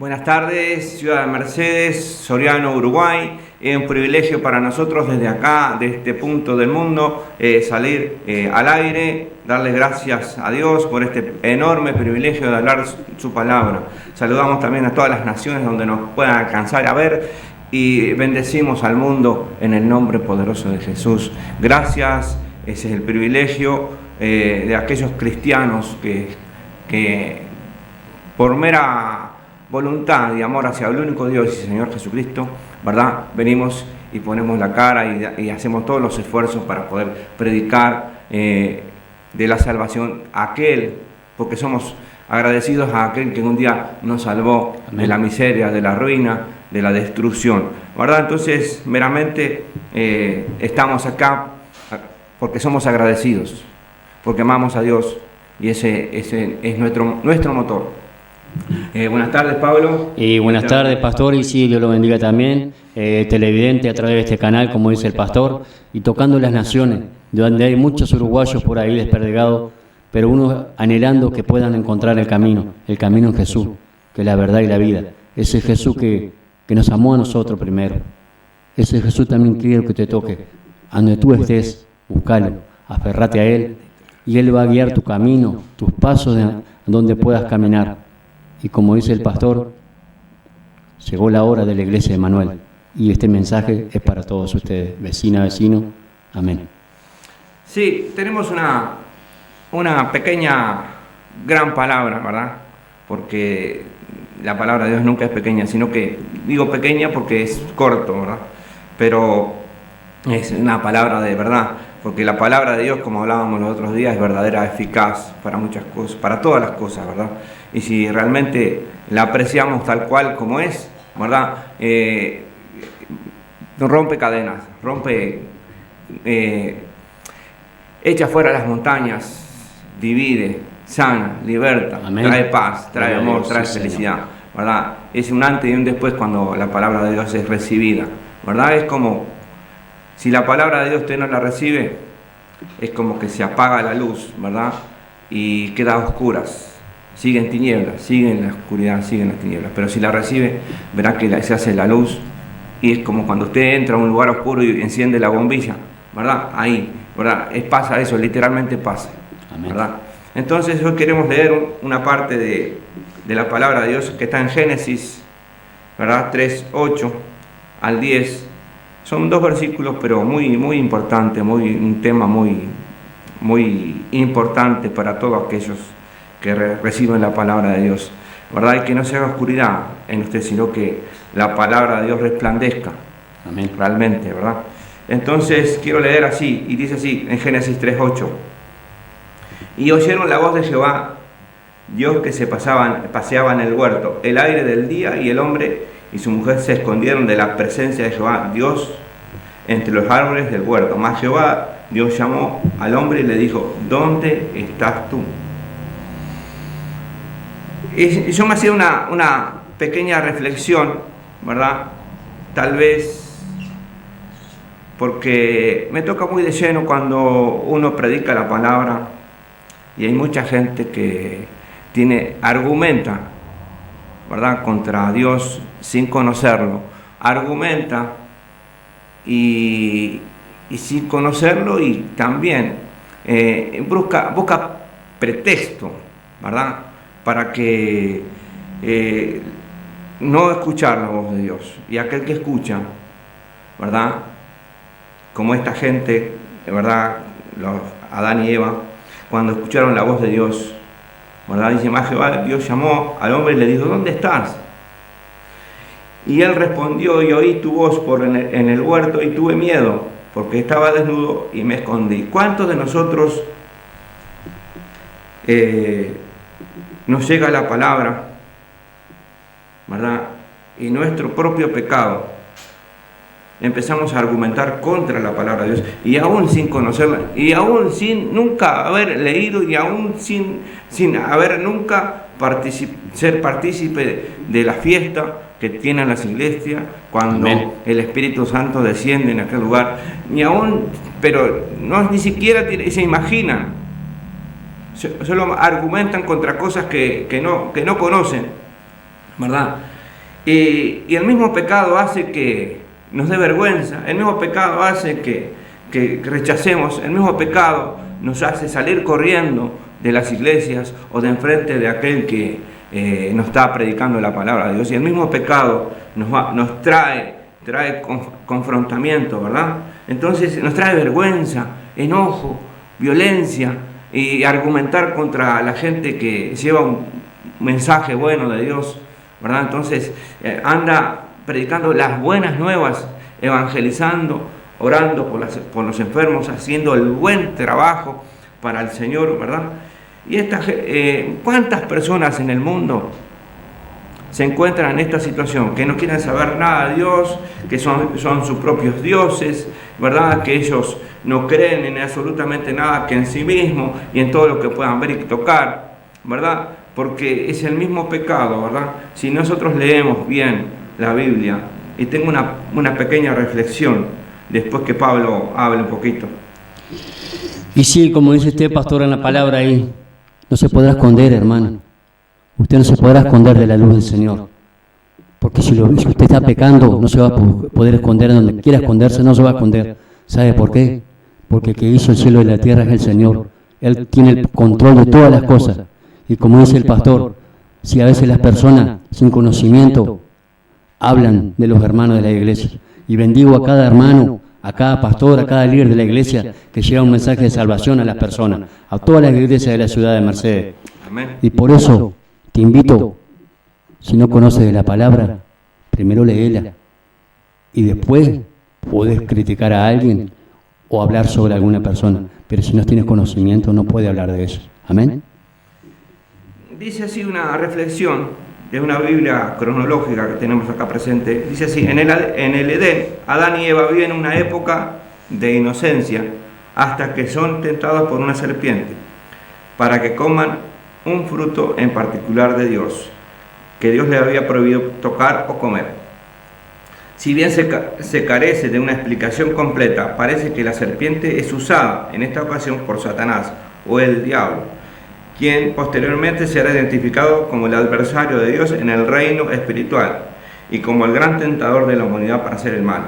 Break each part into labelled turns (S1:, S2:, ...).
S1: Buenas tardes, Ciudad de Mercedes, Soriano, Uruguay. Es un privilegio para nosotros desde acá, de este punto del mundo, salir al aire, darles gracias a Dios por este enorme privilegio de hablar su palabra. Saludamos también a todas las naciones donde nos puedan alcanzar a ver y bendecimos al mundo en el nombre poderoso de Jesús. Gracias, ese es el privilegio de aquellos cristianos que por mera voluntad y amor hacia el único Dios y Señor Jesucristo, ¿verdad? Venimos y ponemos la cara y hacemos todos los esfuerzos para poder predicar de la salvación a aquel, porque somos agradecidos a aquel que un día nos salvó de la miseria, de la ruina, de la destrucción, ¿verdad? Entonces, meramente estamos acá porque somos agradecidos, porque amamos a Dios y ese es nuestro motor. Buenas tardes, Pablo.
S2: Y buenas tardes, pastor, y sí, Dios lo bendiga también, televidente a través de este canal, como dice el pastor, y tocando las naciones, donde hay muchos uruguayos por ahí desperdigados, pero unos anhelando que puedan encontrar el camino en Jesús, que es la verdad y la vida. Ese Jesús que nos amó a nosotros primero. Ese Jesús también quiere que te toque. A donde tú estés, búscalo, aferrate a Él, y Él va a guiar tu camino, tus pasos de donde puedas caminar. Y como dice el pastor, llegó la hora de la iglesia de Emanuel. Y este mensaje es para todos ustedes, vecina, vecino. Amén.
S1: Sí, tenemos una pequeña, gran palabra, ¿verdad? Porque la palabra de Dios nunca es pequeña, sino que digo pequeña porque es corto, ¿verdad? Pero es una palabra de verdad, porque la palabra de Dios, como hablábamos los otros días, es verdadera, eficaz para muchas cosas, para todas las cosas, ¿verdad? Y si realmente la apreciamos tal cual como es, ¿verdad? Rompe cadenas, echa fuera las montañas, divide, sana, liberta, amén, trae paz, trae amor, trae felicidad, ¿verdad? Es un antes y un después cuando la palabra de Dios es recibida, ¿verdad? Es como si la palabra de Dios usted no la recibe, es como que se apaga la luz, ¿verdad? Y queda a oscuras. Sigue en tinieblas, sigue en la oscuridad, sigue en las tinieblas. Pero si la recibe, verá que se hace la luz. Y es como cuando usted entra a un lugar oscuro y enciende la bombilla, ¿verdad? Ahí, ¿verdad? Pasa eso, literalmente pasa, ¿verdad? Entonces hoy queremos leer una parte de la palabra de Dios que está en Génesis, ¿verdad? 3, 8 al 10. Son dos versículos, pero muy importantes, un tema muy importante para todos aquellos que reciben la palabra de Dios, ¿verdad? Y que no se haga oscuridad en usted, sino que la palabra de Dios resplandezca. Amén. Realmente, ¿verdad? Entonces quiero leer así, y dice así en Génesis 3:8: y oyeron la voz de Jehová, Dios que se paseaba en el huerto, el aire del día, y el hombre y su mujer se escondieron de la presencia de Jehová, Dios, entre los árboles del huerto. Mas Jehová, Dios, llamó al hombre y le dijo: ¿dónde estás tú? Y yo me hacía una pequeña reflexión, ¿verdad? Tal vez porque me toca muy de lleno cuando uno predica la palabra y hay mucha gente que argumenta, ¿verdad?, contra Dios sin conocerlo. Argumenta y sin conocerlo, y también busca pretexto, ¿verdad?, para que no escuchar la voz de Dios. Y aquel que escucha, ¿verdad?, como esta gente, ¿verdad?, Adán y Eva, cuando escucharon la voz de Dios, ¿verdad?, dice: más Jehová, Dios llamó al hombre y le dijo: ¿dónde estás? Y él respondió: y oí tu voz en el huerto, y tuve miedo, porque estaba desnudo y me escondí. ¿Cuántos de nosotros nos llega la palabra, ¿verdad?, y nuestro propio pecado empezamos a argumentar contra la palabra de Dios, y aún sin conocerla, y aún sin nunca haber leído, y aún sin haber nunca ser partícipe de la fiesta que tienen las iglesias cuando amén, el Espíritu Santo desciende en aquel lugar, pero ni siquiera se imaginan, solo argumentan contra cosas que no conocen, ¿verdad? Y el mismo pecado hace que nos dé vergüenza, el mismo pecado hace que rechacemos, el mismo pecado nos hace salir corriendo de las iglesias o de enfrente de aquel que nos está predicando la palabra de Dios. Y el mismo pecado nos trae confrontamiento, ¿verdad? Entonces nos trae vergüenza, enojo, violencia, y argumentar contra la gente que lleva un mensaje bueno de Dios, ¿verdad? Entonces anda predicando las buenas nuevas, evangelizando, orando por los enfermos, haciendo el buen trabajo para el Señor, ¿verdad? Y ¿cuántas personas en el mundo se encuentran en esta situación? Que no quieren saber nada de Dios, que son sus propios dioses, ¿verdad? Que ellos no creen en absolutamente nada que en sí mismos y en todo lo que puedan ver y tocar, ¿verdad? Porque es el mismo pecado, ¿verdad? Si nosotros leemos bien la Biblia, y tengo una pequeña reflexión después que Pablo hable un poquito.
S2: Y sí, como dice usted, pastor, en la palabra ahí, no se podrá esconder, hermano. Usted no se podrá esconder de la luz del Señor. Porque si usted está pecando, no se va a poder esconder. Donde quiera esconderse, no se va a esconder. ¿Sabe por qué? Porque el que hizo el cielo y la tierra es el Señor. Él tiene el control de todas las cosas. Y como dice el pastor, si a veces las personas sin conocimiento hablan de los hermanos de la iglesia, y bendigo a cada hermano, a cada pastor, a cada líder de la iglesia que lleva un mensaje de salvación a las personas, a todas las iglesias de la ciudad de Mercedes. Y por eso te invito, si no conoces de la palabra, primero léela y después podés criticar a alguien o hablar sobre alguna persona, pero si no tienes conocimiento no puedes hablar de eso. Amén.
S1: Dice así una reflexión de una Biblia cronológica que tenemos acá presente. Dice así: en el Edén, Adán y Eva viven una época de inocencia hasta que son tentados por una serpiente para que coman un fruto en particular de Dios, que Dios les había prohibido tocar o comer. Si bien se carece de una explicación completa, parece que la serpiente es usada en esta ocasión por Satanás o el diablo, quien posteriormente será identificado como el adversario de Dios en el reino espiritual y como el gran tentador de la humanidad para hacer el mal.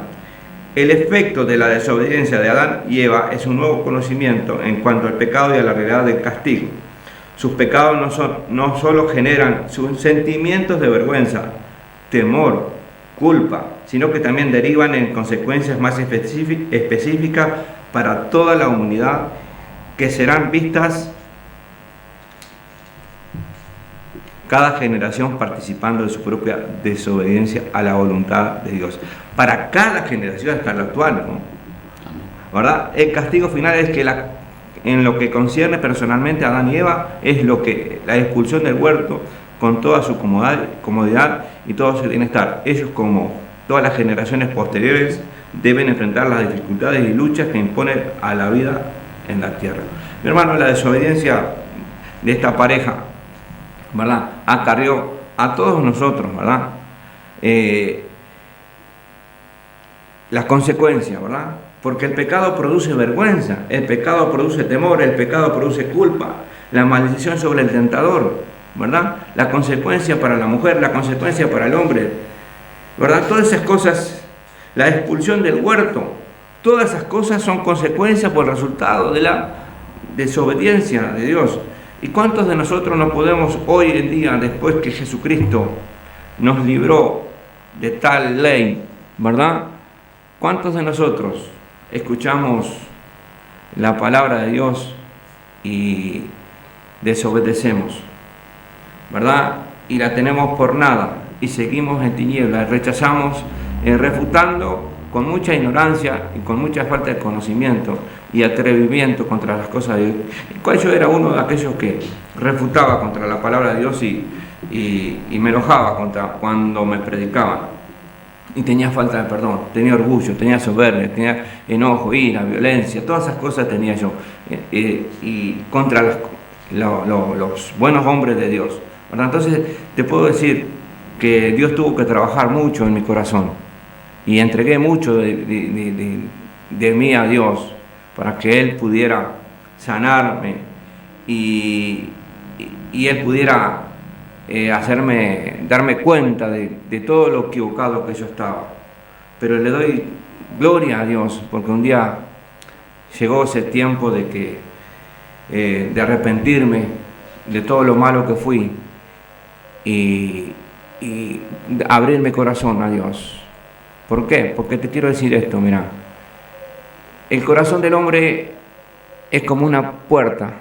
S1: El efecto de la desobediencia de Adán y Eva es un nuevo conocimiento en cuanto al pecado y a la realidad del castigo. Sus pecados no solo generan sus sentimientos de vergüenza, temor, culpa, sino que también derivan en consecuencias más específicas para toda la humanidad, que serán vistas cada generación participando de su propia desobediencia a la voluntad de Dios. Para cada generación, hasta la actual, ¿no? ¿Verdad? El castigo final es que en lo que concierne personalmente a Adán y Eva, es la expulsión del huerto con toda su comodidad y todo su bienestar. Ellos, como todas las generaciones posteriores, deben enfrentar las dificultades y luchas que imponen a la vida en la tierra. Mi hermano, la desobediencia de esta pareja, ¿verdad?, acarrió a todos nosotros, ¿verdad?, las consecuencias, ¿verdad? Porque el pecado produce vergüenza, el pecado produce temor, el pecado produce culpa, la maldición sobre el tentador, ¿verdad? La consecuencia para la mujer, la consecuencia para el hombre, ¿verdad? Todas esas cosas, la expulsión del huerto, todas esas cosas son consecuencias por el resultado de la desobediencia de Dios. ¿Y cuántos de nosotros no podemos hoy en día, después que Jesucristo nos libró de tal ley, ¿verdad? ¿Cuántos de nosotros escuchamos la palabra de Dios y desobedecemos, ¿verdad? Y la tenemos por nada y seguimos en tinieblas, rechazamos, refutando con mucha ignorancia y con mucha falta de conocimiento y atrevimiento contra las cosas de Dios. ¿Cuál yo era uno de aquellos que refutaba contra la palabra de Dios y me enojaba cuando me predicaban? Y tenía falta de perdón, tenía orgullo, tenía soberbia, tenía enojo, ira, violencia, todas esas cosas tenía yo. Y contra los buenos hombres de Dios, ¿verdad? Entonces te puedo decir que Dios tuvo que trabajar mucho en mi corazón. Y entregué mucho de mí a Dios para que Él pudiera sanarme y Él pudiera darme cuenta de todo lo equivocado que yo estaba. Pero le doy gloria a Dios, porque un día llegó ese tiempo de arrepentirme de todo lo malo que fui y abrirme corazón a Dios. ¿Por qué? Porque te quiero decir esto, mira. El corazón del hombre es como una puerta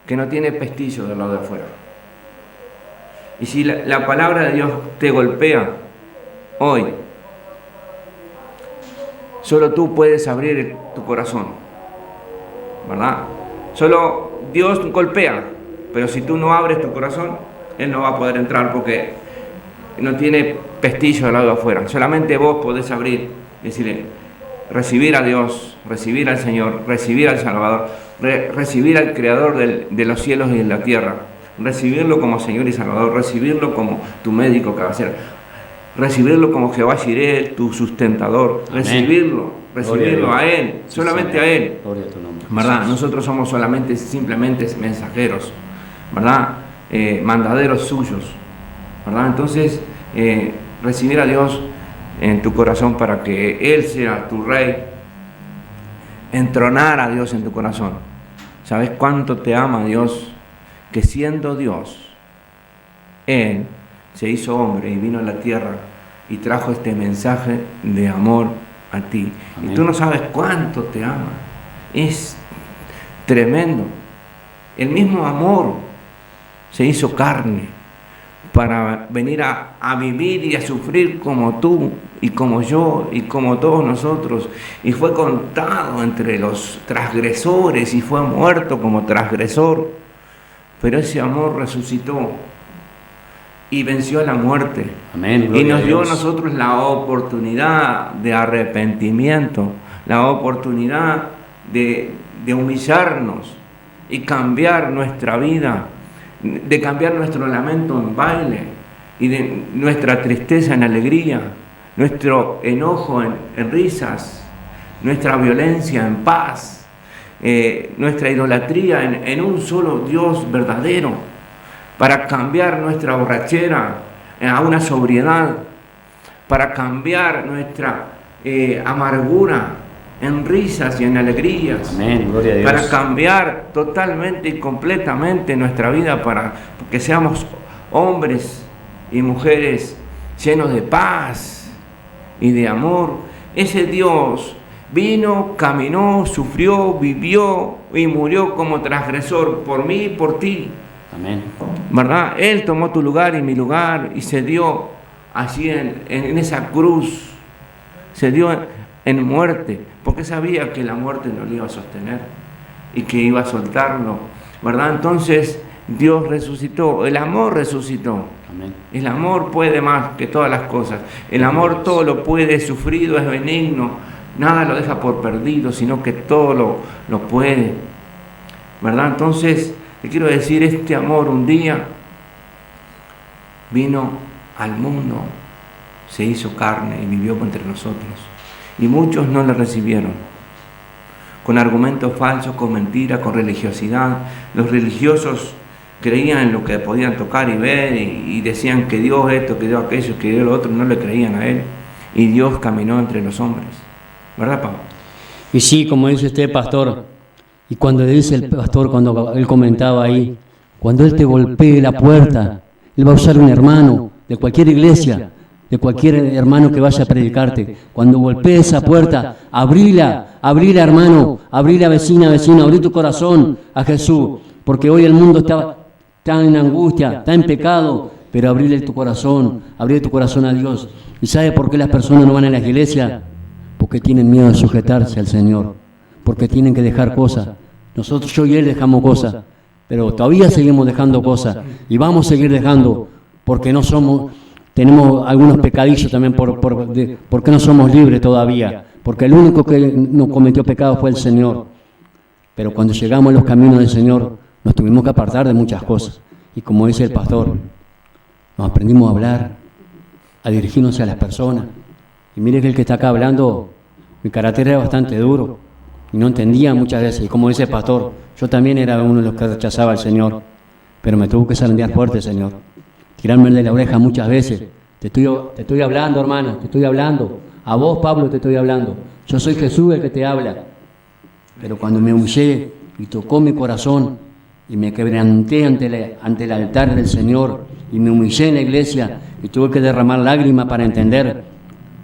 S1: que no tiene pestillo del lado de afuera. Y si la palabra de Dios te golpea hoy, solo tú puedes abrir tu corazón, ¿verdad? Solo Dios golpea, pero si tú no abres tu corazón, Él no va a poder entrar porque no tiene pestillo del lado de afuera. Solamente vos podés abrir y decirle, recibir a Dios, recibir al Señor, recibir al Salvador, recibir al Creador de los cielos y de la tierra, recibirlo como Señor y Salvador, recibirlo como tu médico cabecera, recibirlo como Jehová Jireh, tu sustentador. Amén. recibirlo a Él, sí, solamente Señor. A Él, ¿verdad? Nosotros somos simplemente mensajeros, ¿verdad? Mandaderos suyos, ¿verdad? Entonces, recibir a Dios en tu corazón para que Él sea tu Rey, entronar a Dios en tu corazón. ¿Sabes cuánto te ama Dios? Que siendo Dios, Él se hizo hombre y vino a la tierra y trajo este mensaje de amor a ti. Amén. Y tú no sabes cuánto te ama. Es tremendo. El mismo amor se hizo carne para venir a vivir y a sufrir como tú y como yo y como todos nosotros, y fue contado entre los transgresores y fue muerto como transgresor, pero ese amor resucitó y venció a la muerte. Amén, y nos dio a nosotros la oportunidad de arrepentimiento, la oportunidad de humillarnos y cambiar nuestra vida, de cambiar nuestro lamento en baile y de nuestra tristeza en alegría, nuestro enojo en risas, nuestra violencia en paz, nuestra idolatría en un solo Dios verdadero, para cambiar nuestra borrachera a una sobriedad, para cambiar nuestra amargura en risas y en alegrías. Amén, gloria a Dios. Para cambiar totalmente y completamente nuestra vida, para que seamos hombres y mujeres llenos de paz y de amor. Ese Dios vino, caminó, sufrió, vivió y murió como transgresor por mí y por ti. Amén. ¿Verdad? Él tomó tu lugar y mi lugar y se dio así en esa cruz, se dio en muerte, porque sabía que la muerte no lo iba a sostener y que iba a soltarlo, ¿verdad? Entonces Dios resucitó, el amor resucitó. Amén. El amor puede más que todas las cosas, el amor todo lo puede, es sufrido, es benigno, nada lo deja por perdido, sino que todo lo puede, ¿verdad? Entonces te quiero decir, este amor un día vino al mundo, se hizo carne y vivió entre nosotros. Y muchos no le recibieron, con argumentos falsos, con mentiras, con religiosidad. Los religiosos creían en lo que podían tocar y ver y decían que Dios esto, que Dios aquello, que Dios lo otro, no le creían a Él. Y Dios caminó entre los hombres. ¿Verdad, Pablo?
S2: Y sí, como dice usted, pastor, y cuando dice el pastor, cuando él comentaba ahí, cuando Él te golpee la puerta, Él va a usar un hermano de cualquier iglesia, de cualquier hermano que vaya a predicarte. Cuando golpee esa puerta, abrila, hermano, abrila, vecina, abrí tu corazón a Jesús, porque hoy el mundo está en angustia, está en pecado, pero abrile tu corazón a Dios. ¿Y sabe por qué las personas no van a las iglesias? Porque tienen miedo de sujetarse al Señor, porque tienen que dejar cosas. Nosotros, yo y él dejamos cosas, pero todavía seguimos dejando cosas y vamos a seguir dejando, porque no somos... Tenemos algunos pecadillos también porque no somos libres todavía, porque el único que no cometió pecado fue el Señor. Pero cuando llegamos a los caminos del Señor, nos tuvimos que apartar de muchas cosas. Y como dice el pastor, nos aprendimos a hablar, a dirigirnos a las personas. Y mire que el que está acá hablando, mi carácter era bastante duro y no entendía muchas veces. Y como dice el pastor, yo también era uno de los que rechazaba al Señor. pero me tuvo que zarandear fuerte, Señor. Tirarme de la oreja muchas veces. Te estoy hablando, hermano, te estoy hablando. A vos, Pablo, te estoy hablando. Yo soy Jesús el que te habla. Pero cuando me humillé y tocó mi corazón y me quebranté ante el altar del Señor y me humillé en la iglesia y tuve que derramar lágrimas para entender.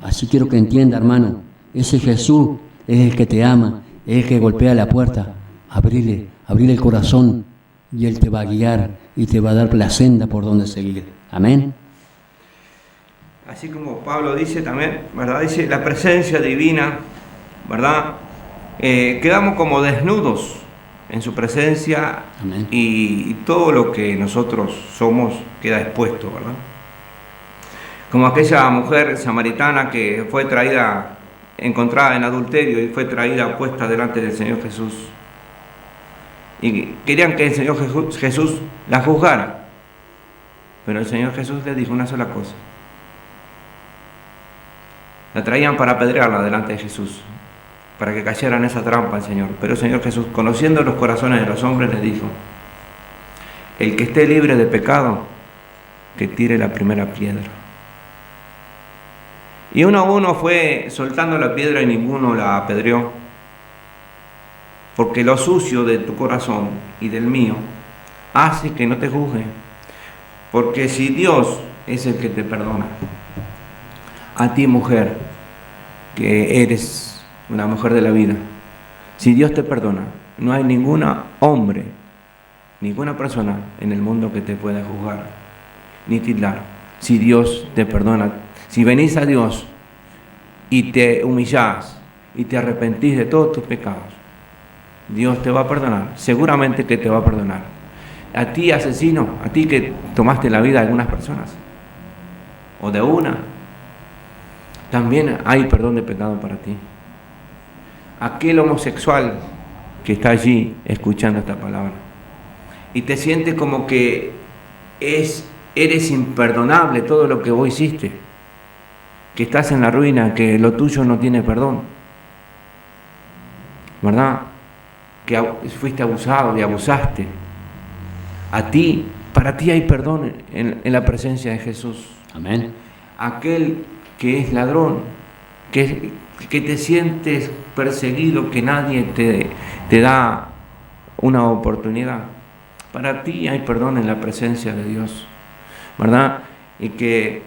S2: Así quiero que entienda, hermano, ese Jesús es el que te ama, es el que golpea la puerta. Abrile el corazón y Él te va a guiar y te va a dar la senda por donde seguir. Amén.
S1: Así como Pablo dice también, ¿verdad? Dice la presencia divina, ¿verdad? Quedamos como desnudos en su presencia.
S2: Amén.
S1: Y todo lo que nosotros somos queda expuesto, ¿verdad? Como aquella mujer samaritana que fue encontrada en adulterio y fue traída puesta delante del Señor Jesús. Y querían que el Señor Jesús la juzgara. Pero el Señor Jesús le dijo una sola cosa. La traían para apedrearla delante de Jesús, para que cayera en esa trampa el Señor. Pero el Señor Jesús, conociendo los corazones de los hombres, les dijo: el que esté libre de pecado, que tire la primera piedra. Y uno a uno fue soltando la piedra y ninguno la apedreó. Porque lo sucio de tu corazón y del mío hace que no te juzgue. Porque si Dios es el que te perdona, a ti, mujer, que eres una mujer de la vida, si Dios te perdona, no hay ningún hombre, ninguna persona en el mundo que te pueda juzgar ni tildar. Si Dios te perdona, si venís a Dios y te humillás y te arrepentís de todos tus pecados, Dios te va a perdonar, seguramente que te va a perdonar. A ti, asesino, a ti que tomaste la vida de algunas personas, o de una, también hay perdón de pecado para ti. Aquel homosexual que está allí escuchando esta palabra y te sientes como que eres imperdonable todo lo que vos hiciste, que estás en la ruina, que lo tuyo no tiene perdón, ¿verdad? Que fuiste abusado y abusaste. Para ti hay perdón en la presencia de Jesús.
S2: Amén.
S1: Aquel que es ladrón, que te sientes perseguido, que nadie te da una oportunidad, para ti hay perdón en la presencia de Dios, ¿verdad? Y que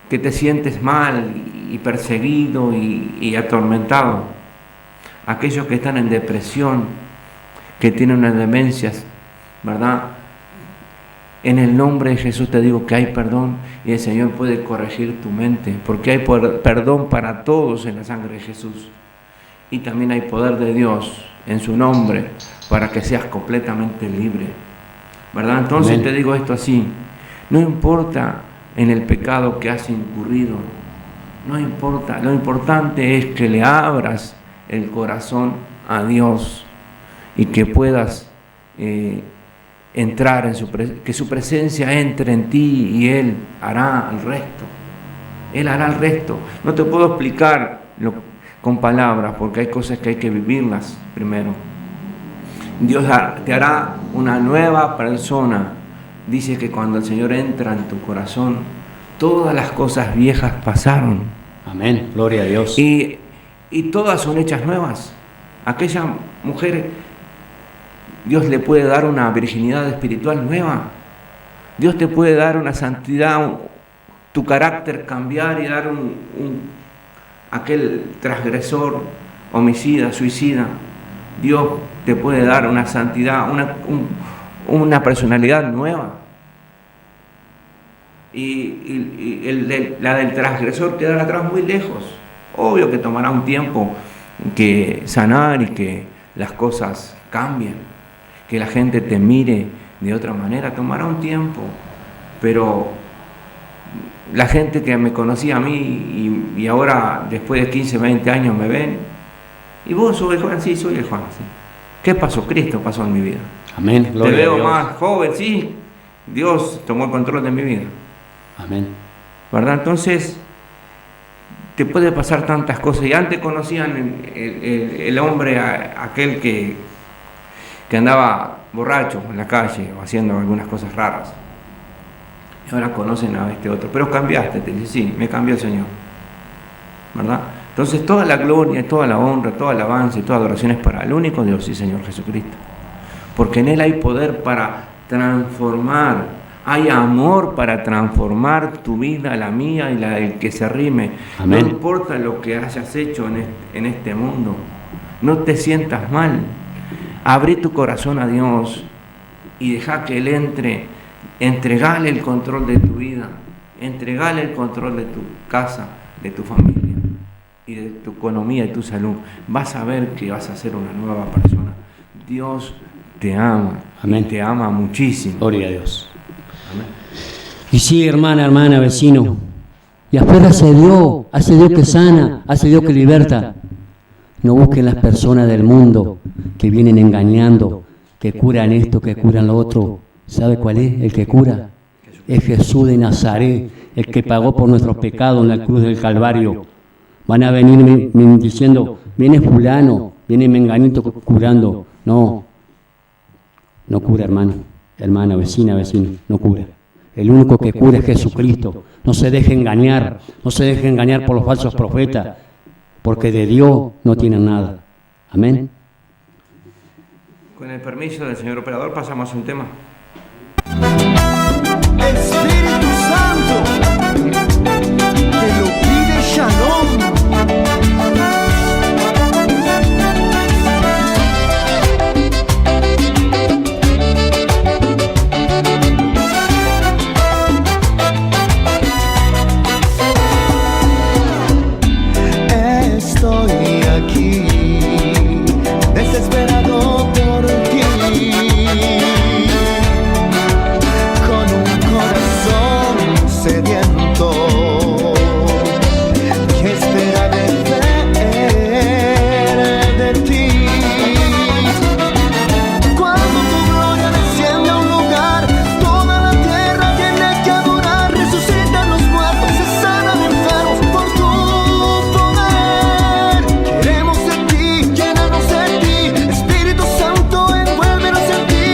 S1: te sientes mal y perseguido y atormentado. Aquellos que están en depresión, que tienen unas demencias, ¿verdad? En el nombre de Jesús te digo que hay perdón y el Señor puede corregir tu mente, porque hay perdón para todos en la sangre de Jesús. Y también hay poder de Dios en su nombre para que seas completamente libre, ¿verdad? Entonces Amén. Te digo esto así: no importa en el pecado que has incurrido, no importa, lo importante es que le abras el corazón a Dios y que puedas entrar que su presencia entre en ti y Él hará el resto. Él hará el resto. No te puedo explicar con palabras, porque hay cosas que hay que vivirlas primero. Dios te hará una nueva persona. Dice que cuando el Señor entra en tu corazón, todas las cosas viejas pasaron.
S2: Amén, gloria a Dios.
S1: Y todas son hechas nuevas. Aquella mujer, Dios le puede dar una virginidad espiritual nueva. Dios te puede dar una santidad, tu carácter cambiar y dar aquel transgresor, homicida, suicida. Dios te puede dar una santidad, una personalidad nueva. Y la del transgresor quedará atrás muy lejos. Obvio que tomará un tiempo que sanar y que las cosas cambien, que la gente te mire de otra manera, tomará un tiempo, pero la gente que me conocía a mí y ahora después de 15, 20 años me ven: ¿y vos sos el Juan? Sí, soy el Juan. Sí. ¿Qué pasó? Cristo pasó en mi vida.
S2: Amén.
S1: Te veo más joven, sí. Dios tomó el control de mi vida.
S2: Amén.
S1: ¿Verdad? Entonces, te puede pasar tantas cosas. Y antes conocían el hombre aquel que que andaba borracho en la calle o haciendo algunas cosas raras. Y ahora conocen a este otro. Pero cambiaste, te dice, sí, me cambió el Señor. ¿Verdad? Entonces toda la gloria, toda la honra, toda la alabanza y toda adoración es para el único Dios y Señor Jesucristo. Porque en Él hay poder para transformar, hay amor para transformar tu vida, la mía y la del que se arrime. Amén. No importa lo que hayas hecho en este mundo, no te sientas mal. Abrí tu corazón a Dios y deja que Él entre. Entregale el control de tu vida, entregale el control de tu casa, de tu familia y de tu economía y tu salud. Vas a ver que vas a ser una nueva persona. Dios te ama. Amén. Y te ama muchísimo.
S2: Gloria a Dios. Amén. Y sí, hermana, vecino. Y afuera hace Dios que sana, hace Dios que liberta. No busquen las personas del mundo que vienen engañando, que curan esto, que curan lo otro. ¿Sabe cuál es el que cura? Es Jesús de Nazaret, el que pagó por nuestros pecados en la cruz del Calvario. Van a venir diciendo, viene fulano, viene menganito curando. No cura, hermana, vecino, no cura. El único que cura es Jesucristo. No se deje engañar por los falsos profetas, porque de Dios no tienen nada. Amén.
S1: Con el permiso del señor operador pasamos a un tema.
S3: Espíritu Santo, te lo pide Shalom. Estoy aquí, desesperado por ti. Sediento, que espera de ti. Cuando tu gloria desciende a un lugar, toda la tierra tiene que adorar. Resucitan los muertos, se sanan enfermos por tu poder. Queremos en ti, llénanos de ti. Espíritu Santo, envuélvenos en ti.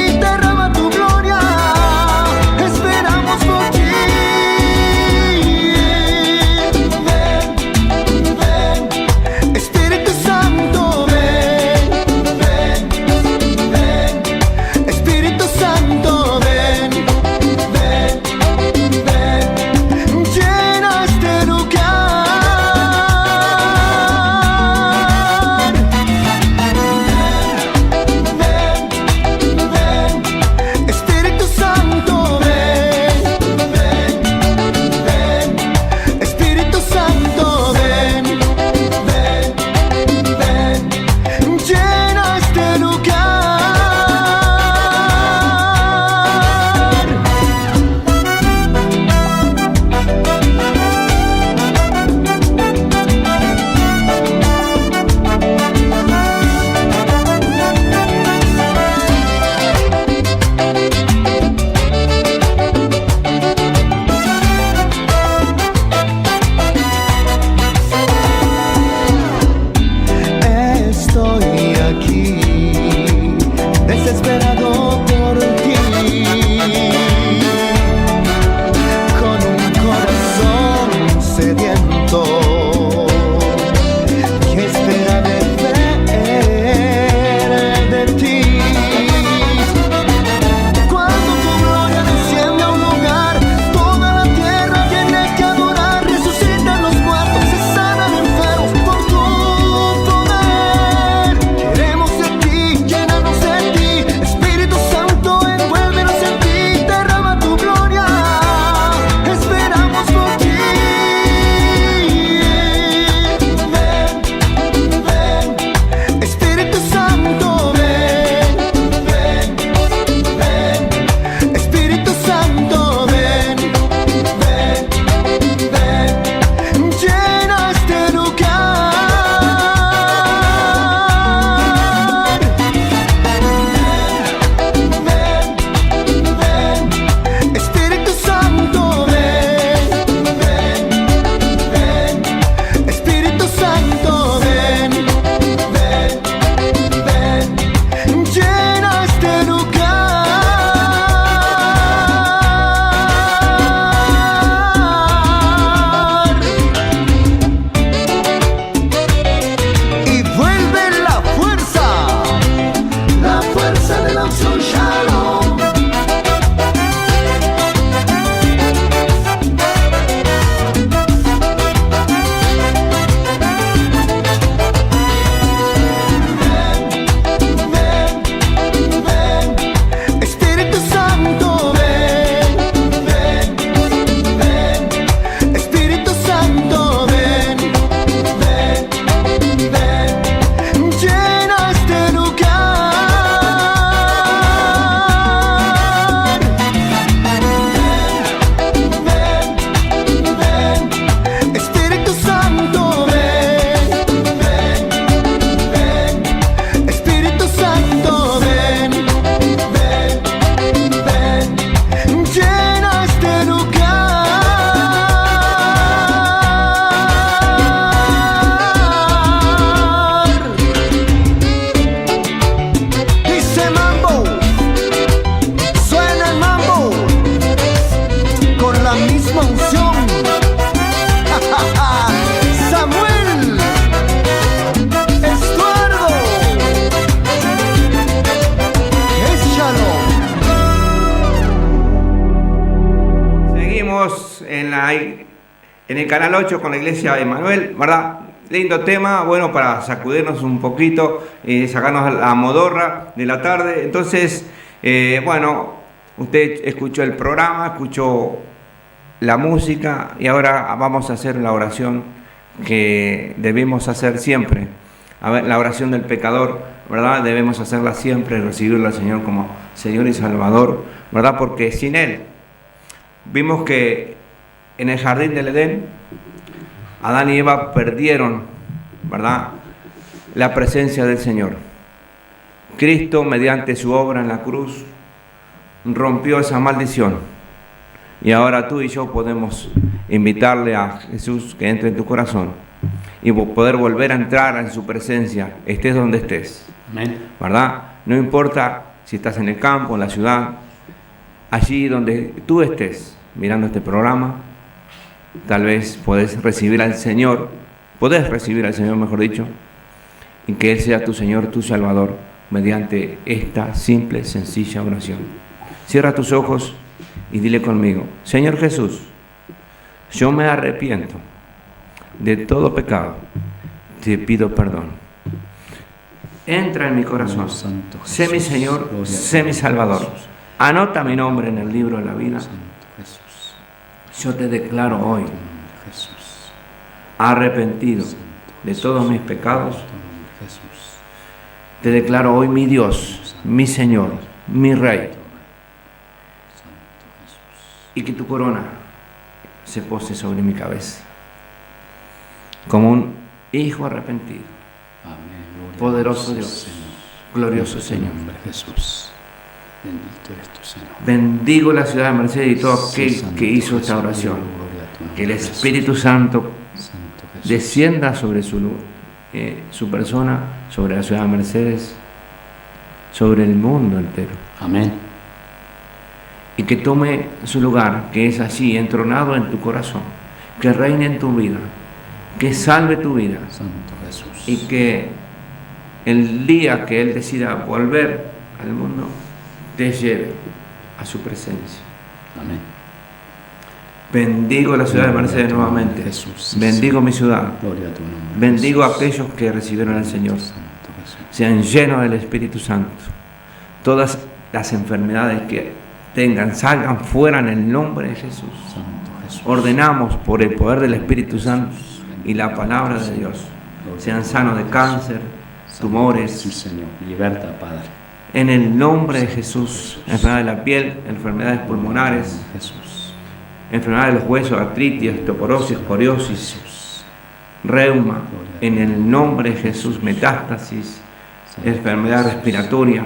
S3: Derrama tu gloria, esperamos por ti.
S1: en el canal 8 con la iglesia de Emanuel, ¿verdad? Lindo tema, bueno, para sacudirnos un poquito, sacarnos la modorra de la tarde. Entonces, bueno, usted escuchó el programa, escuchó la música y ahora vamos a hacer la oración que debemos hacer siempre. A ver, la oración del pecador, ¿verdad? Debemos hacerla siempre, recibirla al Señor como Señor y Salvador, ¿verdad? Porque sin Él, vimos que en el jardín del Edén, Adán y Eva perdieron, ¿verdad?, la presencia del Señor. Cristo, mediante su obra en la cruz, rompió esa maldición. Y ahora tú y yo podemos invitarle a Jesús que entre en tu corazón y poder volver a entrar en su presencia, estés donde estés.
S2: Amén.
S1: ¿Verdad? No importa si estás en el campo, en la ciudad, allí donde tú estés mirando este programa, tal vez podés recibir al Señor, mejor dicho, y que Él sea tu Señor, tu Salvador, mediante esta simple, sencilla oración. Cierra tus ojos y dile conmigo: Señor Jesús, yo me arrepiento de todo pecado, te pido perdón. Entra en mi corazón, sé mi Señor, sé mi Salvador. Anota mi nombre en el libro de la vida. Yo te declaro hoy arrepentido de todos mis pecados. Te declaro hoy mi Dios, mi Señor, mi Rey. Y que tu corona se pose sobre mi cabeza como un hijo arrepentido.
S2: Amén.
S1: Poderoso Dios, glorioso Señor.
S2: Jesús. Bendito eres tu Señor.
S1: Bendigo la ciudad de Mercedes y todo aquel que hizo esta oración. Que el Espíritu Santo descienda sobre su persona, sobre la ciudad de Mercedes, sobre el mundo entero.
S2: Amén.
S1: Y que tome su lugar, que es allí, entronado en tu corazón, que reine en tu vida, que salve tu vida.
S2: Santo Jesús.
S1: Y que el día que Él decida volver al mundo, te lleve a su presencia.
S2: Amén.
S1: Bendigo la ciudad de Mercedes nuevamente.
S2: Jesús.
S1: Bendigo mi ciudad.
S2: Gloria a tu nombre.
S1: Bendigo a aquellos que recibieron al Señor.
S2: Santo Jesús.
S1: Sean llenos del Espíritu Santo. Todas las enfermedades que tengan, salgan fuera en el nombre de Jesús.
S2: Santo Jesús.
S1: Ordenamos por el poder del Espíritu Santo y la palabra de Dios. Sean sanos de cáncer, tumores.
S2: Sí, Señor. Liberta, Padre.
S1: En el nombre de Jesús. Enfermedades de la piel, enfermedades pulmonares,
S2: Jesús.
S1: enfermedades de los huesos, artritis, osteoporosis, escoliosis, reuma. En el nombre de Jesús, metástasis, enfermedad respiratoria.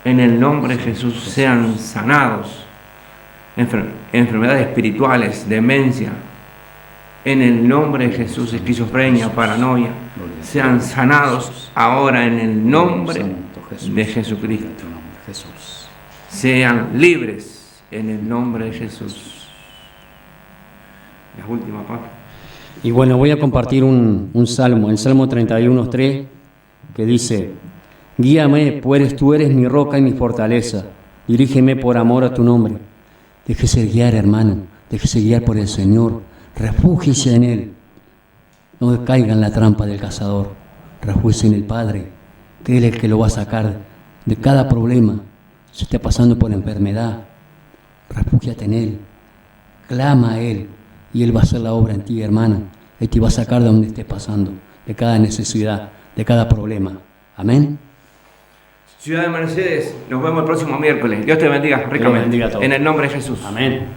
S1: En el nombre de Jesús sean sanados. Enfermedades espirituales, demencia. En el nombre de Jesús, esquizofrenia, paranoia, sean sanados ahora en el nombre de Jesucristo. Sean libres en el nombre de Jesús. La última parte.
S2: Y bueno, voy a compartir un salmo, el Salmo 31:3, que dice: guíame, pues tú eres mi roca y mi fortaleza, dirígeme por amor a tu nombre. Déjese guiar, hermano, déjese guiar por el Señor, refúgiese en Él, no caiga en la trampa del cazador, refúgiese en el Padre, que Él es el que lo va a sacar de cada problema. Si está pasando por enfermedad, refúgiate en Él, clama a Él, y Él va a hacer la obra en ti, hermano. Él te va a sacar de donde estés pasando, de cada necesidad, de cada problema. Amén.
S1: Ciudad de Mercedes, nos vemos el próximo miércoles. Dios te bendiga ricamente.
S2: Dios bendiga a todos.
S1: En el nombre de Jesús.
S2: Amén.